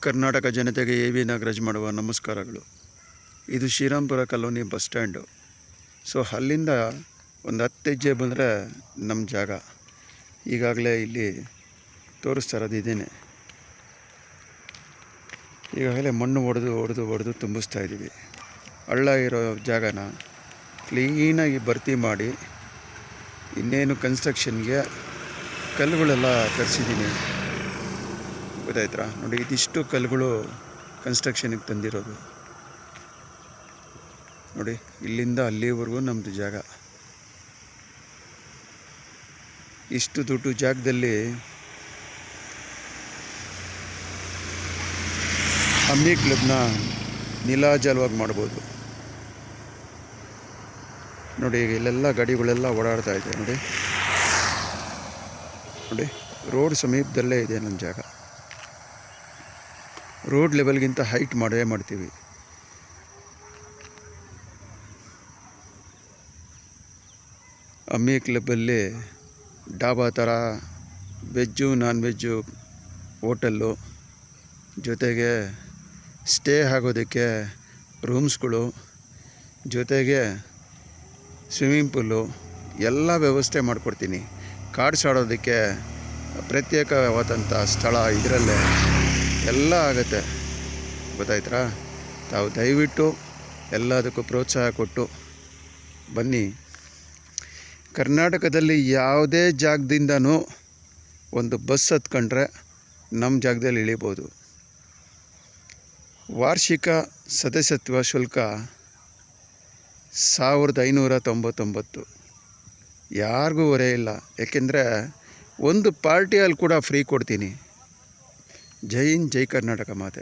ಕರ್ನಾಟಕ ಜನತೆಗೆ AV ನಾಗರಾಜ್ ಮಾಡುವ ನಮಸ್ಕಾರಗಳು. ಇದು Srirampura colony bus stand. So ಅಲ್ಲಿಂದ ಒಂದು 10 ಹೆಜ್ಜೆ ಬಂದರೆ ನಮ್ಮ ಜಾಗ. ಈಗಾಗಲೇ ಇಲ್ಲಿ ತೋರಿಸ್ತಾ ಇರೋದು ಇದೇನೆ. ಈಗಾಗಲೇ ಮಣ್ಣು ಹೊಡೆದು ತುಂಬಿಸ್ತಾ ಇದ್ದೀವಿ. ಹಳ್ಳ ಇರೋ ಜಾಗನ ಕ್ಲೀನಾಗಿ ಭರ್ತಿ ಮಾಡಿ ಇನ್ನೇನು ಕನ್ಸ್ಟ್ರಕ್ಷನ್ಗೆ ಕಲ್ಲುಗಳೆಲ್ಲ ತರಿಸಿದ್ದೀನಿ. ಗೊತ್ತಾಯ್ತಾ ನೋಡಿ, ಇದಿಷ್ಟು ಕಲ್ಲುಗಳು ಕನ್ಸ್ಟ್ರಕ್ಷನಿಗೆ ತಂದಿರೋದು ನೋಡಿ. ಇಲ್ಲಿಂದ ಅಲ್ಲಿವರೆಗೂ ನಮ್ಮದು ಜಾಗ. ಇಷ್ಟು ದೊಡ್ಡ ಜಾಗದಲ್ಲಿ ಅಮ್ಮಿ ಕ್ಲಬ್ನ ನೀಲಾಜಲವಾಗಿ ಮಾಡ್ಬೋದು ನೋಡಿ. ಇಲ್ಲೆಲ್ಲ ಗಾಡಿಗಳೆಲ್ಲ ಓಡಾಡ್ತಾ ಇದೆ ನೋಡಿ. ರೋಡ್ ಸಮೀಪದಲ್ಲೇ ಇದೆ ನಮ್ಮ ಜಾಗ. ರೋಡ್ ಲೆವೆಲ್ಗಿಂತ ಹೈಟ್ ಮಾಡೇ ಮಾಡ್ತೀವಿ. ಅಮ್ಮಿ ಕ್ಲಬ್ಬಲ್ಲಿ ಡಾಬಾ ಥರ ವೆಜ್ಜು ನಾನ್ ವೆಜ್ಜು ಹೋಟೆಲ್ಲು, ಜೊತೆಗೆ ಸ್ಟೇ ಆಗೋದಕ್ಕೆ ರೂಮ್ಸ್ಗಳು, ಜೊತೆಗೆ ಸ್ವಿಮ್ಮಿಂಗ್ ಪೂಲು ಎಲ್ಲ ವ್ಯವಸ್ಥೆ ಮಾಡಿಕೊಡ್ತೀನಿ. ಕಾರ್ಡ್ಸ್ ಆಡೋದಕ್ಕೆ ಪ್ರತ್ಯೇಕವಾದಂಥ ಸ್ಥಳ ಇದರಲ್ಲೇ ಎಲ್ಲ ಆಗುತ್ತೆ. ಗೊತ್ತಾಯ್ತಾ? ತಾವು ದಯವಿಟ್ಟು ಎಲ್ಲದಕ್ಕೂ ಪ್ರೋತ್ಸಾಹ ಕೊಟ್ಟು ಬನ್ನಿ. ಕರ್ನಾಟಕದಲ್ಲಿ ಯಾವುದೇ ಜಾಗದಿಂದನೂ ಒಂದು ಬಸ್ ಹತ್ಕೊಂಡ್ರೆ ನಮ್ಮ ಜಾಗದಲ್ಲಿ ಇಳಿಬೋದು. ವಾರ್ಷಿಕ ಸದಸ್ಯತ್ವ ಶುಲ್ಕ 1599. ಯಾರಿಗೂ ಹೊರೆ ಇಲ್ಲ. ಏಕೆಂದರೆ ಒಂದು ಪಾರ್ಟಿಯಲ್ಲಿ ಕೂಡ ಫ್ರೀ ಕೊಡ್ತೀನಿ. ಜೈ ಹಿಂದ್, ಜೈ ಕರ್ನಾಟಕ ಮಾತೆ.